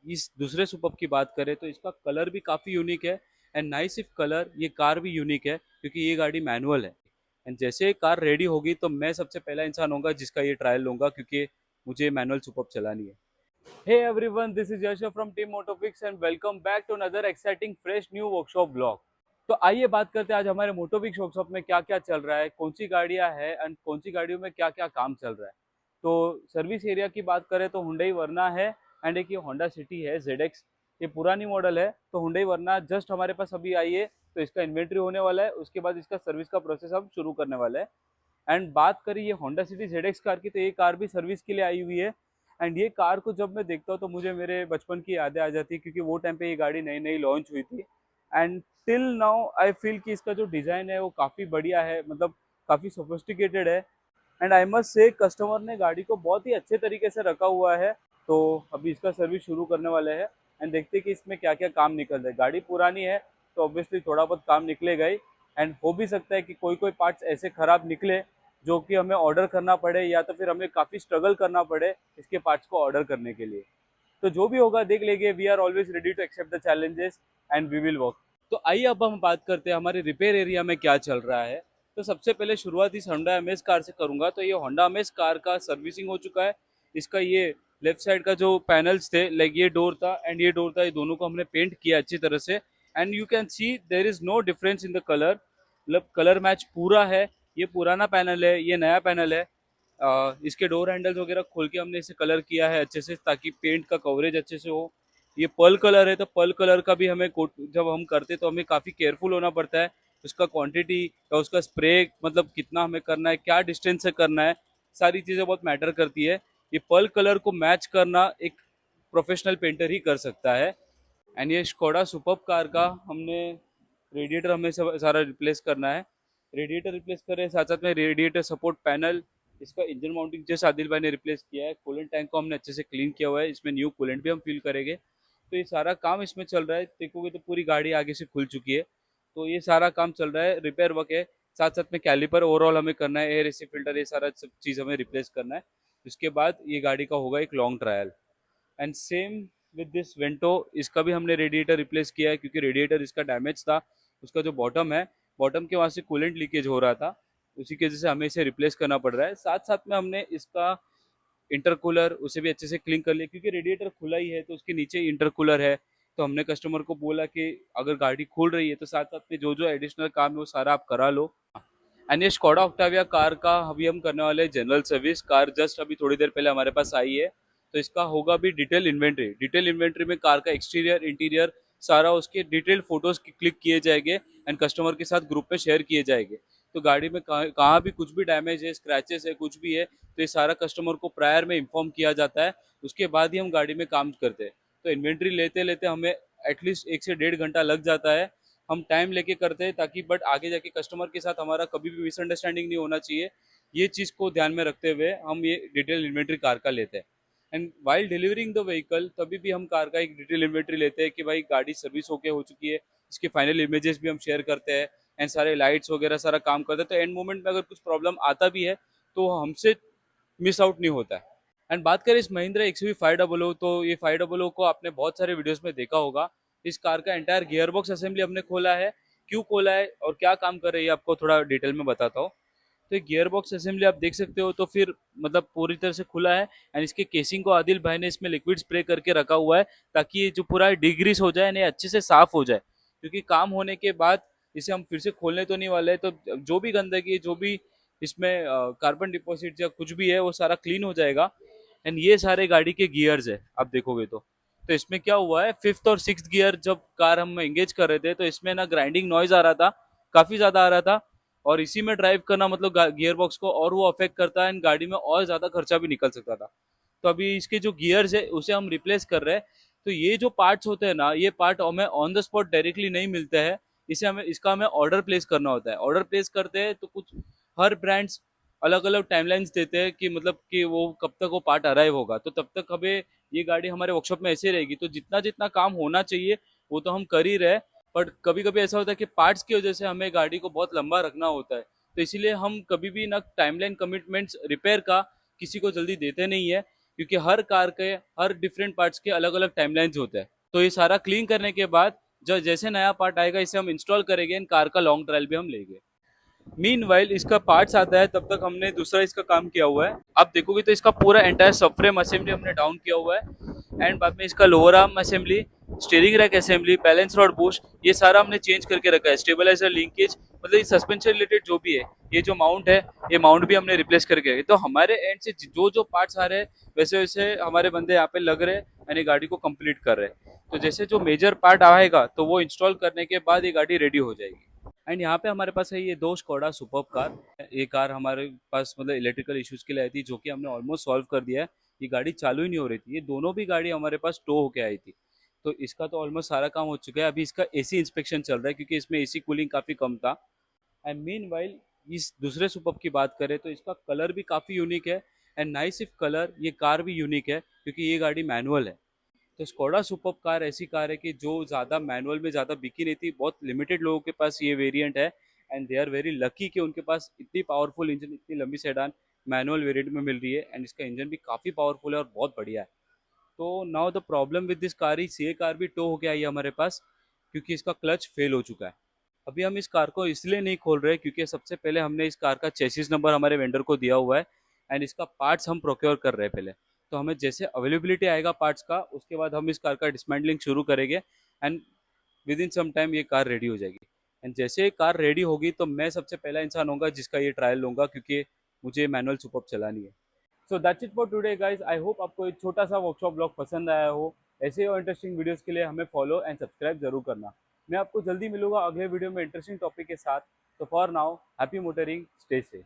इस दूसरे सुपर्ब की बात करें तो इसका कलर भी काफ़ी यूनिक है। एंड नाइस सिर्फ कलर, ये कार भी यूनिक है क्योंकि ये गाड़ी मैनुअल है। एंड जैसे कार रेडी होगी तो मैं सबसे पहला इंसान होऊंगा जिसका ये ट्रायल लूंगा, क्योंकि मुझे मैनुअल सुपर्ब चलानी है। Hey everyone, this is Yasha from Team Motofix and welcome back to another exciting fresh new workshop vlog। तो आइए बात करते हैं आज हमारे मोटोविक्स वर्कशॉप में क्या क्या चल रहा है, कौन सी गाड़ियां हैं एंड कौन सी गाड़ियों में क्या क्या काम चल रहा है। तो सर्विस एरिया की बात करें तो हुंडई वर्ना है एंड एक ये होंडा सिटी है ZX। ये पुरानी मॉडल है, तो हुंडई वर्ना जस्ट हमारे पास अभी आई है, तो इसका इन्वेंट्री होने वाला है, उसके बाद इसका सर्विस का प्रोसेस हम शुरू करने वाला है। एंड बात करें ये होंडा सिटी ZX कार की, तो ये कार भी सर्विस के लिए आई हुई है। एंड ये कार को जब मैं देखता हूँ तो मुझे मेरे बचपन की यादें आ जाती है, क्योंकि वो टाइम पे ये गाड़ी नई नई लॉन्च हुई थी। And till now I feel कि इसका जो डिज़ाइन है वो काफ़ी बढ़िया है, मतलब काफ़ी सोफिस्टिकेटेड है। And I must say customer ने गाड़ी को बहुत ही अच्छे तरीके से रखा हुआ है। तो अभी इसका सर्विस शुरू करने वाले हैं एंड देखते हैं कि इसमें क्या क्या काम निकल रहा है। गाड़ी पुरानी है तो ऑब्वियसली थोड़ा बहुत काम निकलेगा ही। एंड हो भी सकता है कि कोई कोई पार्ट्स ऐसे ख़राब निकले जो कि हमें ऑर्डर करना पड़े, या तो फिर हमें काफ़ी स्ट्रगल करना पड़े इसके पार्ट्स को ऑर्डर करने के लिए। तो जो भी होगा देख लेंगे। We are always ready to accept the challenges and we will work. तो आइए अब हम बात करते हैं हमारे रिपेयर एरिया में क्या चल रहा है। तो सबसे पहले शुरुआत इस होंडा अमेज कार से करूंगा। तो ये होंडा अमेज कार का सर्विसिंग हो चुका है। इसका ये लेफ्ट साइड का जो पैनल्स थे, लाइक ये डोर था एंड ये डोर था, ये दोनों को हमने पेंट किया अच्छी तरह से। And you can see there is no difference in the colour, मतलब कलर मैच पूरा है। ये पुराना पैनल है, ये नया पैनल है। इसके डोर हैंडल्स वगैरह खोल के हमने इसे कलर किया है अच्छे से, ताकि पेंट का कवरेज अच्छे से हो। ये पर्ल कलर है, तो पर्ल कलर का भी हमें कोट जब हम करते तो हमें काफ़ी केयरफुल होना पड़ता है। उसका क्वांटिटी या उसका स्प्रे मतलब कितना हमें करना है, क्या डिस्टेंस से करना है, सारी चीज़ें बहुत मैटर करती है। ये पर्ल कलर को मैच करना एक प्रोफेशनल पेंटर ही कर सकता है। एंड ये स्कोडा सुपर्ब कार का हमने रेडिएटर हमें सारा रिप्लेस करना है। रेडिएटर रिप्लेस करें, साथ साथ में रेडिएटर सपोर्ट पैनल, इसका इंजन माउंटिंग जैसे आदिल भाई ने रिप्लेस किया है। कूलेंट टैंक को हमने अच्छे से क्लीन किया हुआ है, इसमें न्यू कूलेंट भी हम फिल करेंगे। तो ये सारा काम इसमें चल रहा है। देखोगे तो पूरी गाड़ी आगे से खुल चुकी है। तो ये सारा काम चल रहा है, रिपेयर वर्क है। साथ साथ में कैलिपर ओवरऑल हमें करना है, एयर एसी फिल्टर, ये सारा सब चीज़ हमें रिप्लेस करना है। उसके बाद ये गाड़ी का होगा एक long trial. And same with this Vento, इसका भी हमने रेडिएटर रिप्लेस किया है, क्योंकि रेडिएटर इसका डैमेज था। उसका जो बॉटम है, बॉटम के वहाँ से कूलेंट लीकेज हो रहा था, उसी की वजह से हमें इसे रिप्लेस करना पड़ रहा है। साथ साथ में हमने इसका इंटरकूलर उसे भी अच्छे से क्लीन कर लिया, क्योंकि रेडिएटर खुला ही है तो उसके नीचे इंटरकूलर है। तो हमने कस्टमर को बोला कि अगर गाड़ी खुल रही है तो साथ साथ में जो जो एडिशनल काम है वो सारा आप करा लो। एंड ये स्कोडा ऑक्टाविया कार का अभी हम करने वाले जनरल सर्विस। कार जस्ट अभी थोड़ी देर पहले हमारे पास आई है, तो इसका होगा भी डिटेल इन्वेंट्री। डिटेल इन्वेंट्री में कार का एक्सटीरियर इंटीरियर सारा उसके डिटेल फोटोज क्लिक किए जाएंगे एंड कस्टमर के साथ ग्रुप पे शेयर किए जाएंगे। तो गाड़ी में कहाँ भी कुछ भी डैमेज है, स्क्रैचेस है, कुछ भी है, तो ये सारा कस्टमर को प्रायर में इन्फॉर्म किया जाता है। उसके बाद ही हम गाड़ी में काम करते हैं। तो इन्वेंट्री लेते लेते हमें एटलीस्ट 1 से 1.5 घंटा लग जाता है। हम टाइम लेके करते हैं ताकि बट आगे जाके कस्टमर के साथ हमारा कभी भी मिसअंडरस्टैंडिंग नहीं होना चाहिए। ये चीज़ को ध्यान में रखते हुए हम ये डिटेल इन्वेंट्री कार का लेते हैं। And while delivering the vehicle, तभी भी हम कार का एक डिटेल इन्वेंट्री लेते हैं कि भाई गाड़ी सर्विस होके हो चुकी है। इसके फाइनल इमेजेस भी हम शेयर करते हैं एंड सारे लाइट्स वगैरह सारा काम करते हैं। तो एंड मोमेंट में अगर कुछ प्रॉब्लम आता भी है तो हमसे मिस आउट नहीं होता है। एंड बात करें इस महिंद्रा XUV500, तो ये 500 को आपने बहुत सारे वीडियोस में देखा होगा। इस कार का एंटायर गियर बॉक्स असेंबली हमने खोला है। क्यों खोला है और क्या काम कर रही है आपको थोड़ा डिटेल में बताता हूँ। तो गियर बॉक्स असेंबली आप देख सकते हो, तो फिर मतलब पूरी तरह से खुला है। एंड इसके केसिंग को आदिल भाई ने इसमें लिक्विड स्प्रे करके रखा हुआ है, ताकि ये जो पूरा डिग्रीस हो जाए ना, अच्छे से साफ हो जाए। क्योंकि काम होने के बाद इसे हम फिर से खोलने तो नहीं वाले, तो जो भी गंदगी, जो भी इसमें कार्बन डिपॉजिट या कुछ भी है वो सारा क्लीन हो जाएगा। एंड ये सारे गाड़ी के गियर्स है, आप देखोगे तो इसमें क्या हुआ है, फिफ्थ और सिक्स गियर जब कार हम एंगेज कर रहे थे तो इसमें ना ग्राइंडिंग नॉइज आ रहा था, काफी ज्यादा आ रहा था। और इसी में ड्राइव करना मतलब गियर बॉक्स को और वो अफेक्ट करता है एंड गाड़ी में और ज्यादा खर्चा भी निकल सकता था। तो अभी इसके जो गियर्स है उसे हम रिप्लेस कर रहे हैं। तो ये जो पार्ट्स होते हैं ना, ये पार्ट हमें ऑन द स्पॉट डायरेक्टली नहीं मिलते हैं। इसे हमें इसका हमें ऑर्डर प्लेस करना होता है। ऑर्डर प्लेस करते हैं तो कुछ हर ब्रांड्स अलग अलग टाइमलाइंस देते हैं कि मतलब कि वो कब तक वो पार्ट अराइव होगा। तो तब तक हमें ये गाड़ी हमारे वर्कशॉप में ऐसे रहेगी। तो जितना जितना काम होना चाहिए वो तो हम कर ही रहे, बट कभी कभी ऐसा होता है कि पार्ट्स की वजह से हमें गाड़ी को बहुत लंबा रखना होता है। तो इसीलिए हम कभी भी ना टाइमलाइन कमिटमेंट्स रिपेयर का किसी को जल्दी देते नहीं है। क्योंकि हर कार के हर डिफरेंट पार्ट्स के अलग अलग टाइमलाइंस होते हैं। तो ये सारा क्लीन करने के बाद जो जैसे नया पार्ट आएगा इसे हम इंस्टॉल करेंगे एंड कार का लॉन्ग ट्रायल भी हम लेंगे। मीनवाइल इसका पार्ट्स आता है तब तक हमने दूसरा इसका काम किया हुआ है। आप देखोगे तो इसका पूरा एंटायर सबफ्रेम असेंबली हमने डाउन किया हुआ है एंड बाद में इसका lower arm assembly, steering rack assembly, balance rod Bush, ये सारा हमने चेंज करके रखा है। स्टेबलाइजर लिंकेज मतलब ये सस्पेंशन रिलेटेड जो भी है, ये जो माउंट है ये माउंट भी हमने रिप्लेस करके रखे। तो हमारे एंड से जो जो पार्ट्स आ रहे हैं वैसे वैसे हमारे बंदे यहाँ पे लग रहे हैं यानी गाड़ी को कंप्लीट कर रहे हैं। तो जैसे जो मेजर पार्ट आएगा तो वो इंस्टॉल करने के बाद ये गाड़ी रेडी हो जाएगी। एंड यहाँ पे हमारे पास है ये दो स्कोडा सुपर्ब कार। ये कार हमारे पास मतलब इलेक्ट्रिकल इश्यूज के लिए आई थी जो कि हमने ऑलमोस्ट सॉल्व कर दिया है। ये गाड़ी चालू ही नहीं हो रही थी, ये दोनों भी गाड़ी हमारे पास टो होके आई थी। तो इसका तो ऑलमोस्ट सारा काम हो चुका है। अभी इसका एसी इंस्पेक्शन चल रहा है क्योंकि इसमें एसी कूलिंग काफ़ी कम था। एंड मीन वाइल इस दूसरे सुपर्ब की बात करें तो इसका कलर भी काफ़ी यूनिक है। एंड नाइ सिर्फ कलर, ये कार भी यूनिक है क्योंकि ये गाड़ी मैनुअल है। तो स्कोडा सुपर्ब कार ऐसी कार है कि जो ज़्यादा मैनुअल में ज़्यादा बिकी नहीं थी, बहुत लिमिटेड लोगों के पास ये वेरिएंट है। And they are very lucky कि उनके पास इतनी पावरफुल इंजन, इतनी लंबी सेडान मैनुअल वेरिएंट में मिल रही है। एंड इसका इंजन भी काफ़ी पावरफुल है और बहुत बढ़िया है। तो now the problem with this car is, ये कार भी टो होके आई है हमारे पास क्योंकि इसका क्लच फेल हो चुका है। अभी हम इस कार को इसलिए नहीं खोल रहे क्योंकि सबसे पहले हमने इस कार का चेसिस नंबर हमारे वेंडर को दिया हुआ है एंड इसका पार्ट्स हम प्रोक्योर कर रहे हैं पहले। तो हमें जैसे अवेलेबिलिटी आएगा पार्ट्स का उसके बाद हम इस कार का डिसमेंटलिंग शुरू करेंगे and within some time ये कार रेडी हो जाएगी। एंड जैसे ये कार रेडी होगी तो मैं सबसे पहला इंसान होगा जिसका ये ट्रायल लूँगा क्योंकि मुझे मैनुअल सुपर्ब चलानी है। So that's it for today guys. I hope आपको एक छोटा सा वर्कशॉप ब्लॉग पसंद आया हो। ऐसे ही और इंटरेस्टिंग वीडियोस के लिए हमें फॉलो एंड सब्सक्राइब जरूर करना। मैं आपको जल्दी मिलूंगा अगले वीडियो में इंटरेस्टिंग टॉपिक के साथ। तो for now happy motoring, stay safe.